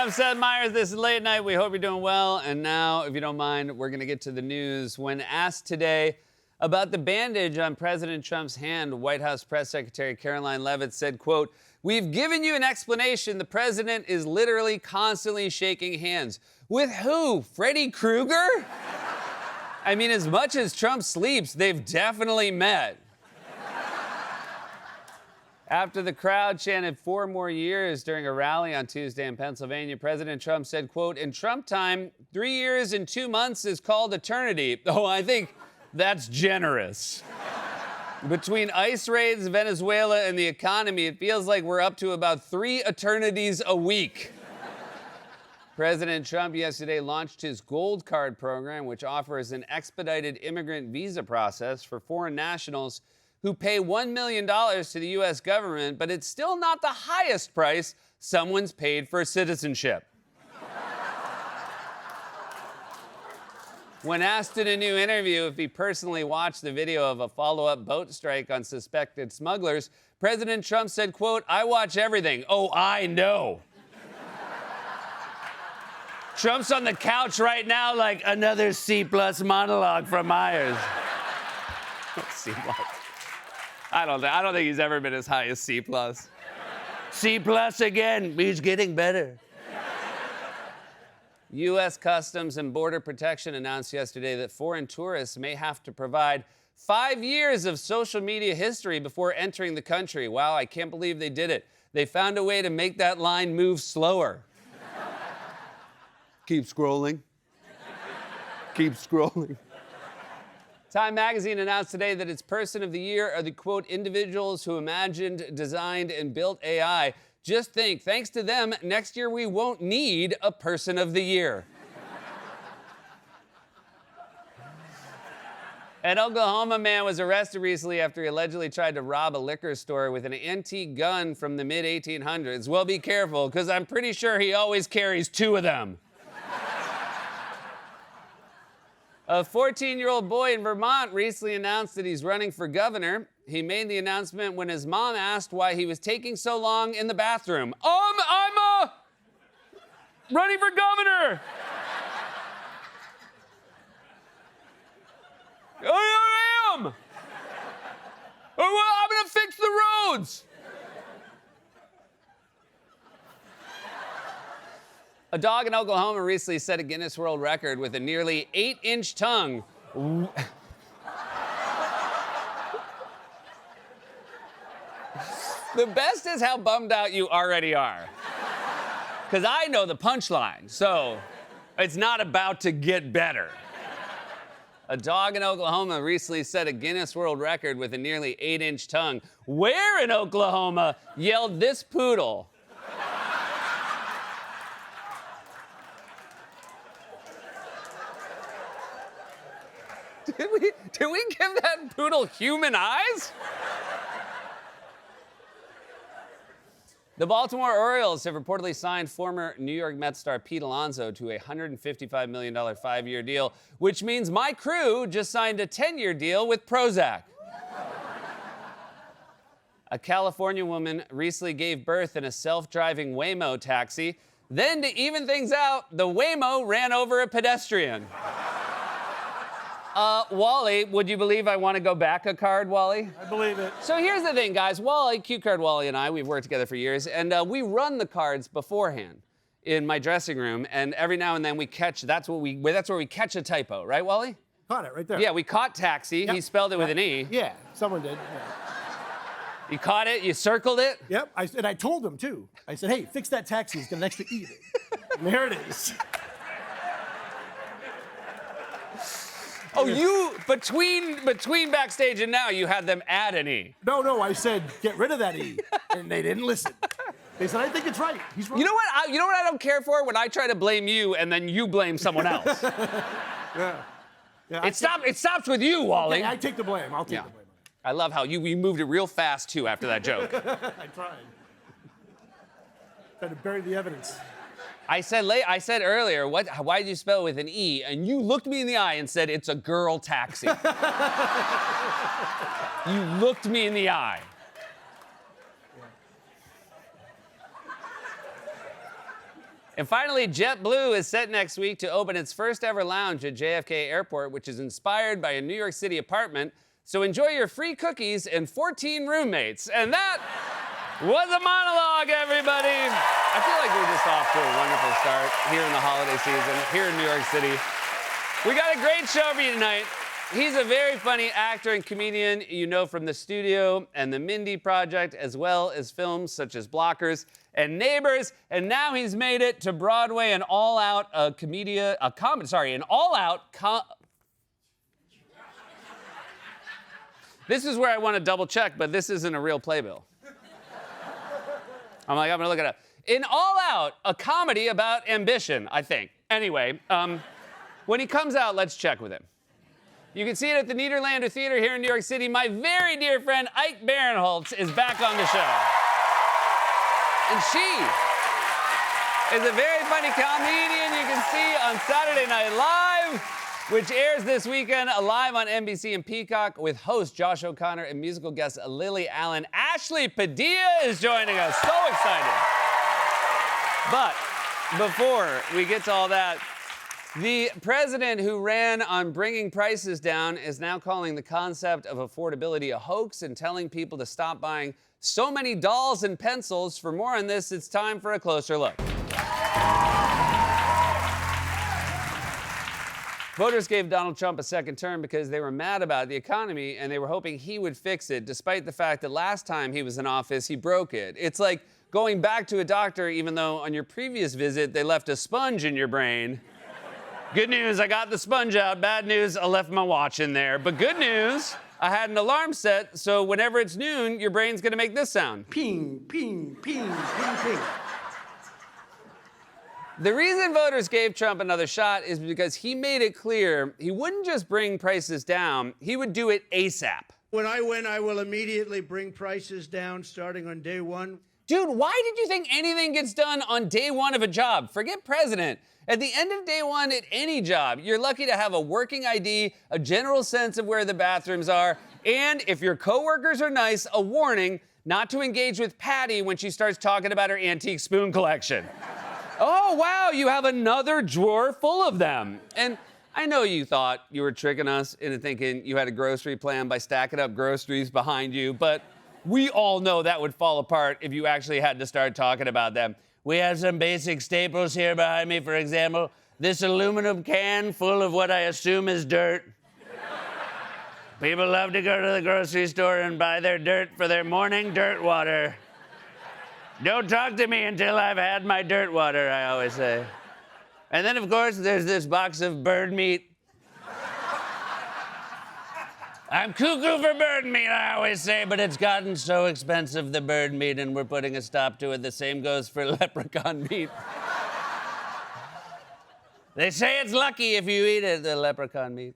I'm Seth Meyers. This is Late Night. We hope you're doing well. And now, if you don't mind, we're going to get to the news. When asked today about the bandage on President Trump's hand, White House Press Secretary Caroline Leavitt said, quote, "We've given you an explanation. The president is literally constantly shaking hands." With who? Freddy Krueger? I mean, as much as Trump sleeps, they've definitely met. After the crowd chanted 4 more years during a rally on Tuesday in Pennsylvania, President Trump said, quote, "In Trump time, 3 years and 2 months is called eternity." Oh, I think that's generous. Between ICE raids, Venezuela, and the economy, it feels like we're up to about 3 eternities a week. President Trump yesterday launched his Gold Card program, which offers an expedited immigrant visa process for foreign nationals who pay $1 million to the U.S. government, but it's still not the highest price someone's paid for citizenship. When asked in a new interview if he personally watched the video of a follow-up boat strike on suspected smugglers, President Trump said, quote, "I watch everything." Oh, I know. Trump's on the couch right now like another C-plus monologue from Myers. C-plus. I don't think he's ever been as high as C+. C+ again. He's getting better. U.S. Customs and Border Protection announced yesterday that foreign tourists may have to provide 5 years of social media history before entering the country. Wow, I can't believe they did it. They found a way to make that line move slower. Keep scrolling. Keep scrolling. Time magazine announced today that its Person of the Year are the, quote, "individuals who imagined, designed, and built AI." Just think, thanks to them, next year we won't need a Person of the Year. An Oklahoma man was arrested recently after he allegedly tried to rob a liquor store with an antique gun from the mid-1800s. Well, be careful, because I'm pretty sure he always carries 2 of them. A 14-year-old boy in Vermont recently announced that he's running for governor. He made the announcement when his mom asked why he was taking so long in the bathroom. I'm running for governor. I am. I'm gonna fix the roads. A dog in Oklahoma recently set a Guinness World Record with a nearly 8-inch tongue. The best is how bummed out you already are. Because I know the punchline, so it's not about to get better. A dog in Oklahoma recently set a Guinness World Record with a nearly 8-inch tongue. Where in Oklahoma yelled this poodle? Did we give that poodle human eyes? The Baltimore Orioles have reportedly signed former New York Mets star Pete Alonso to a $155 million 5-year deal, which means my crew just signed a 10-year deal with Prozac. A California woman recently gave birth in a self-driving Waymo taxi. Then, to even things out, the Waymo ran over a pedestrian. Wally, would you believe I want to go back a card, Wally? I believe it. So here's the thing, guys. Wally, Cue Card Wally and I, we've worked together for years, and we run the cards beforehand in my dressing room, and every now and then we catch, that's where we catch a typo, right, Wally? Caught it right there. Yeah, we caught taxi. Yep. He spelled it with an E. Yeah, someone did. Yeah. You caught it, you circled it. Yep, and I told him, too. I said, hey, fix that taxi. It's got an extra E. And there it is. Oh, you, between backstage and now, you had them add an E. No, I said, get rid of that E. And they didn't listen. They said, I think it's right. He's right. You know what? You know what I don't care for? When I try to blame you and then you blame someone else. Yeah. It stops with you, Wally. Okay, I take the blame. I'll take the blame. I love how you moved it real fast, too, after that joke. I tried. Tried to bury the evidence. I said earlier, why did you spell it with an E? And you looked me in the eye and said, it's a girl taxi. You looked me in the eye. And finally, JetBlue is set next week to open its first ever lounge at JFK Airport, which is inspired by a New York City apartment. So enjoy your free cookies and 14 roommates. And that was a monologue, everybody. I feel like we're just off to a wonderful start here in the holiday season, here in New York City. We got a great show for you tonight. He's a very funny actor and comedian you know from The Studio and The Mindy Project, as well as films such as Blockers and Neighbors. And now he's made it to Broadway, an all-out This is where I want to double check, but this isn't a real playbill. I'm gonna look it up. In All Out, a comedy about ambition, I think. Anyway, when he comes out, let's check with him. You can see it at the Nederlander Theater here in New York City. My very dear friend Ike Barinholtz is back on the show. And she is a very funny comedian you can see on Saturday Night Live, which airs this weekend live on NBC and Peacock with host Josh O'Connor and musical guest Lily Allen. Ashley Padilla is joining us. So excited. But before we get to all that, the president who ran on bringing prices down is now calling the concept of affordability a hoax and telling people to stop buying so many dolls and pencils. For more on this, it's time for a closer look. Voters gave Donald Trump a second term because they were mad about the economy and they were hoping he would fix it, despite the fact that last time he was in office, he broke it. It's like going back to a doctor even though on your previous visit they left a sponge in your brain. Good news, I got the sponge out. Bad news, I left my watch in there. But good news, I had an alarm set, so whenever it's noon, your brain's gonna make this sound. Ping, ping, ping, ping, ping. The reason voters gave Trump another shot is because he made it clear he wouldn't just bring prices down, he would do it ASAP. When I win, I will immediately bring prices down starting on day one. Dude, why did you think anything gets done on day one of a job? Forget president. At the end of day one at any job, you're lucky to have a working ID, a general sense of where the bathrooms are, and if your coworkers are nice, a warning not to engage with Patty when she starts talking about her antique spoon collection. Oh, wow, you have another drawer full of them. And I know you thought you were tricking us into thinking you had a grocery plan by stacking up groceries behind you, but we all know that would fall apart if you actually had to start talking about them. We have some basic staples here behind me. For example, this aluminum can full of what I assume is dirt. People love to go to the grocery store and buy their dirt for their morning dirt water. Don't talk to me until I've had my dirt water, I always say. And then, of course, there's this box of bird meat. I'm cuckoo for bird meat, I always say, but it's gotten so expensive, the bird meat, and we're putting a stop to it. The same goes for leprechaun meat. They say it's lucky if you eat it, the leprechaun meat.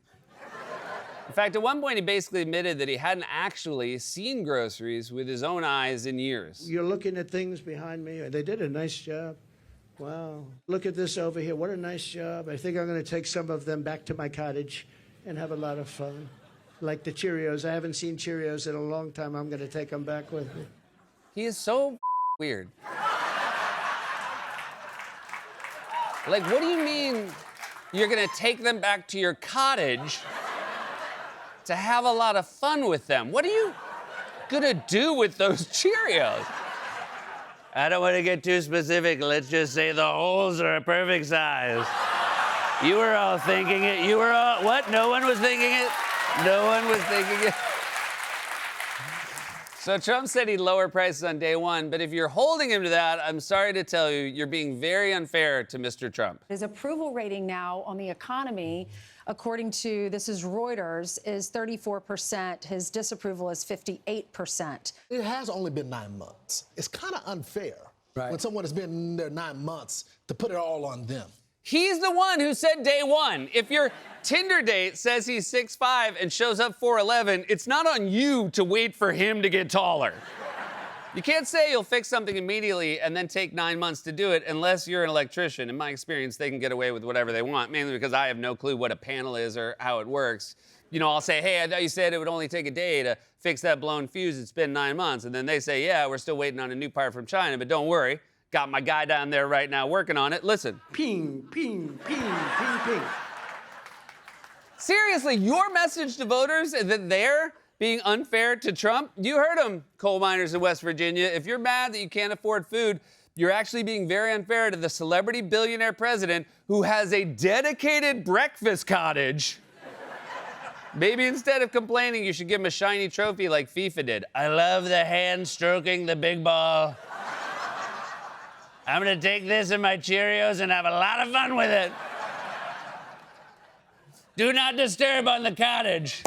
In fact, at one point, he basically admitted that he hadn't actually seen groceries with his own eyes in years. You're looking at things behind me. They did a nice job. Wow. Look at this over here. What a nice job. I think I'm going to take some of them back to my cottage and have a lot of fun. Like the Cheerios. I haven't seen Cheerios in a long time. I'm going to take them back with me. He is so weird. Like, what do you mean you're gonna take them back to your cottage to have a lot of fun with them? What are you gonna do with those Cheerios? I don't want to get too specific. Let's just say the holes are a perfect size. You were all thinking it. You were all, what? No one was thinking it? No one was thinking it. So Trump said he'd lower prices on day one, but if you're holding him to that, I'm sorry to tell you, you're being very unfair to Mr. Trump. His approval rating now on the economy, according to, this is Reuters, is 34%. His disapproval is 58%. It has only been 9 months. It's kind of unfair when someone has been there 9 months to put it all on them. He's the one who said day one. If your Tinder date says he's 6'5" and shows up 4'11", it's not on you to wait for him to get taller. You can't say you'll fix something immediately and then take 9 months to do it unless you're an electrician. In my experience, they can get away with whatever they want, mainly because I have no clue what a panel is or how it works. You know, I'll say, hey, I thought you said it would only take a day to fix that blown fuse. It's been 9 months. And then they say, yeah, we're still waiting on a new part from China, but don't worry. Got my guy down there right now working on it. Listen. Ping, ping, ping, ping, ping. Seriously, your message to voters is that they're being unfair to Trump? You heard him, coal miners in West Virginia. If you're mad that you can't afford food, you're actually being very unfair to the celebrity billionaire president who has a dedicated breakfast cottage. Maybe instead of complaining, you should give him a shiny trophy like FIFA did. I love the hand stroking the big ball. I'm gonna take this in my Cheerios and have a lot of fun with it. Do not disturb on the cottage.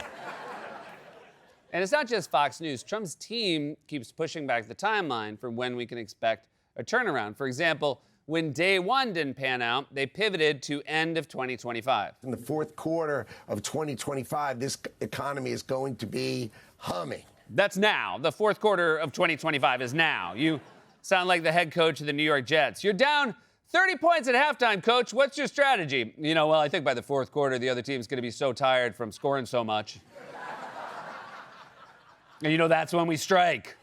And it's not just Fox News. Trump's team keeps pushing back the timeline for when we can expect a turnaround. For example, when day one didn't pan out, they pivoted to end of 2025. In the fourth quarter of 2025, this economy is going to be humming. That's now. The fourth quarter of 2025 is now. You sound like the head coach of the New York Jets. You're down 30 points at halftime, coach. What's your strategy? You know, well, I think by the fourth quarter, the other team's going to be so tired from scoring so much. And you know, that's when we strike.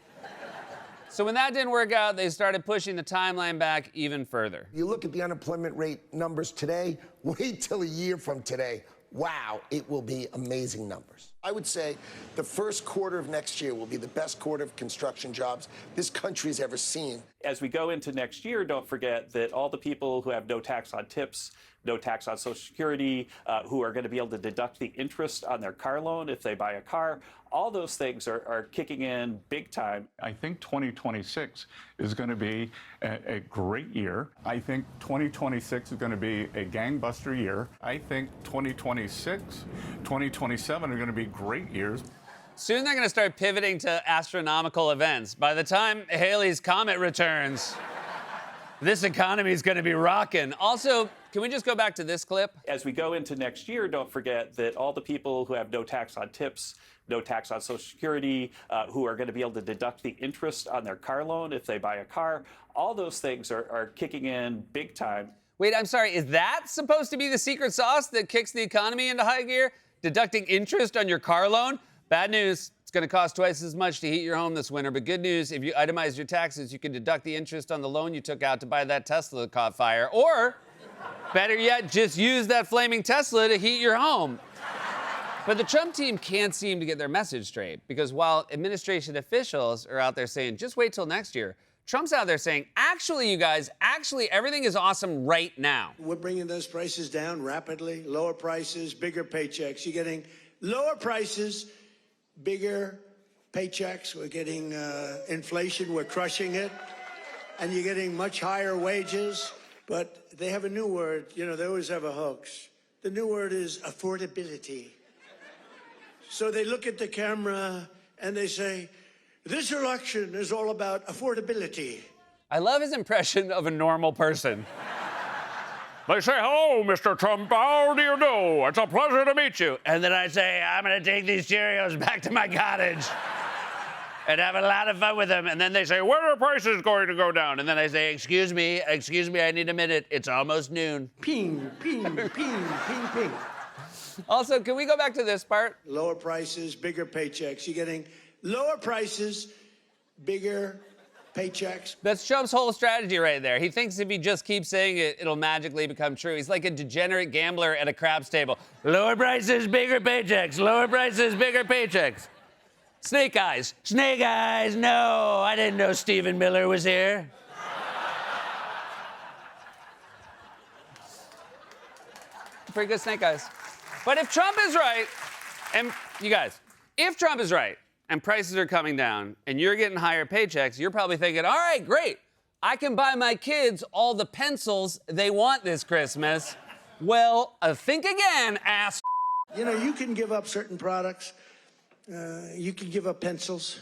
So when that didn't work out, they started pushing the timeline back even further. You look at the unemployment rate numbers today, wait till a year from today. Wow, it will be amazing numbers. I would say the first quarter of next year will be the best quarter of construction jobs this country's ever seen. As we go into next year, don't forget that all the people who have no tax on tips, no tax on Social Security, who are going to be able to deduct the interest on their car loan if they buy a car, all those things are kicking in big time. I think 2026 is going to be a great year. I think 2026 is going to be a gangbuster year. I think 2026, 2027 are going to be great years. Soon they're going to start pivoting to astronomical events. By the time Halley's Comet returns, this economy is going to be rocking. Also, can we just go back to this clip? As we go into next year, don't forget that all the people who have no tax on tips, no tax on Social Security, who are going to be able to deduct the interest on their car loan if they buy a car, all those things are kicking in big time. Wait, I'm sorry, is that supposed to be the secret sauce that kicks the economy into high gear? Deducting interest on your car loan? Bad news, it's going to cost twice as much to heat your home this winter. But good news, if you itemize your taxes, you can deduct the interest on the loan you took out to buy that Tesla that caught fire. Or, better yet, just use that flaming Tesla to heat your home. But the Trump team can't seem to get their message straight, because while administration officials are out there saying, just wait till next year, Trump's out there saying, actually, you guys, everything is awesome right now. We're bringing those prices down rapidly. Lower prices, bigger paychecks. You're getting lower prices, bigger paychecks. We're getting inflation. We're crushing it. And you're getting much higher wages. But they have a new word. You know, they always have a hoax. The new word is affordability. So they look at the camera and they say, this election is all about affordability. I love his impression of a normal person. They say, hello, Mr. Trump, how do you do? It's a pleasure to meet you. And then I say, I'm gonna take these Cheerios back to my cottage and have a lot of fun with them. And then they say, when are prices going to go down? And then I say, excuse me, I need a minute. It's almost noon. Ping, ping, ping, ping, ping. Also, can we go back to this part? Lower prices, bigger paychecks. You're getting lower prices, bigger paychecks. That's Trump's whole strategy right there. He thinks if he just keeps saying it, it'll magically become true. He's like a degenerate gambler at a craps table. Lower prices, bigger paychecks. Lower prices, bigger paychecks. Snake eyes. Snake eyes. No, I didn't know Stephen Miller was here. Pretty good snake eyes. But if Trump is right, and you guys, if Trump is right, and prices are coming down, and you're getting higher paychecks, you're probably thinking, all right, great. I can buy my kids all the pencils they want this Christmas. Well, think again, ass. You know, you can give up certain products. You can give up pencils.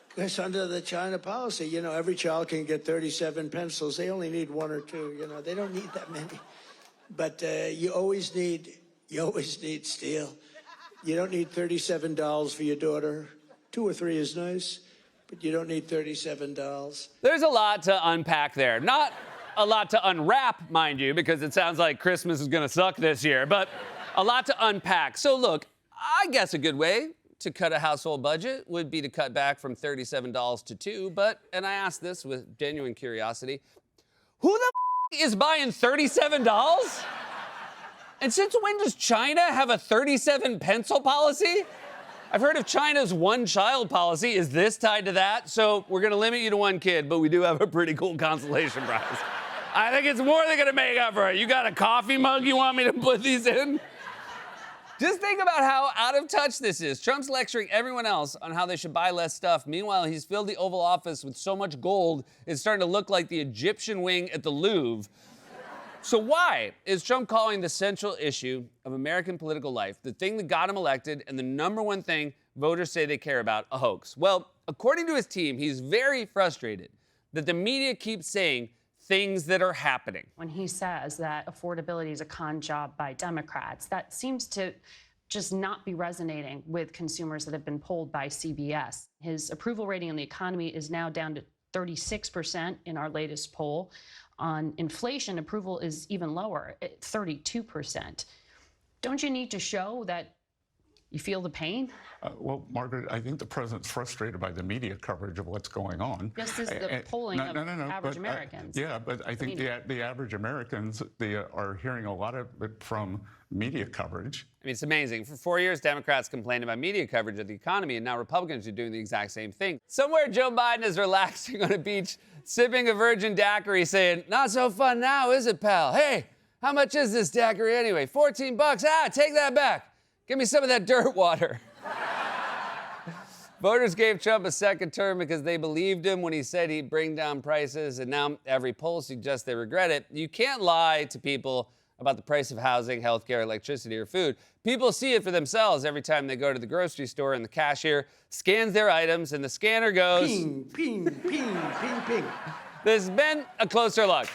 Because under the China policy, you know, every child can get 37 pencils. They only need one or two, you know. They don't need that many. But you always need steel. You don't need $37 for your daughter. 2 or 3 is nice, but you don't need $37. There's a lot to unpack there. Not a lot to unwrap, mind you, because it sounds like Christmas is going to suck this year, but a lot to unpack. So look, I guess a good way to cut a household budget would be to cut back from $37 to $2, but, and I ask this with genuine curiosity, who the is buying $37? And since when does China have a 37 pencil policy? I've heard of China's one-child policy. Is this tied to that? So we're gonna limit you to one kid, but we do have a pretty cool consolation prize. I think it's more than gonna make up for it. You got a coffee mug you want me to put these in? Just think about how out of touch this is. Trump's lecturing everyone else on how they should buy less stuff. Meanwhile, he's filled the Oval Office with so much gold, it's starting to look like the Egyptian wing at the Louvre. So why is Trump calling the central issue of American political life, the thing that got him elected and the number one thing voters say they care about, a hoax? Well, according to his team, he's very frustrated that the media keeps saying things that are happening. When he says that affordability is a con job by Democrats, that seems to just not be resonating with consumers that have been polled by CBS. His approval rating on the economy is now down to 36% in our latest poll. On inflation, approval is even lower, at 32%. Don't you need to show that you feel the pain? Well, Margaret, I think the president's frustrated by the media coverage of what's going on. This is the polling of average Americans. Yeah, but I think the average Americans are hearing a lot of it from media coverage. I mean, it's amazing. For 4 years, Democrats complained about media coverage of the economy, and now Republicans are doing the exact same thing. Somewhere Joe Biden is relaxing on a beach, sipping a virgin daiquiri, saying, "Not so fun now, is it, pal? Hey, how much is this daiquiri anyway? 14 bucks? Ah, take that back. Give me some of that dirt water." Voters gave Trump a second term because they believed him when he said he'd bring down prices, and now every poll suggests they regret it. You can't lie to people about the price of housing, healthcare, electricity, or food. People see it for themselves every time they go to the grocery store and the cashier scans their items and the scanner goes... Ping, ping, ping, ping, ping. This has been a Closer Look.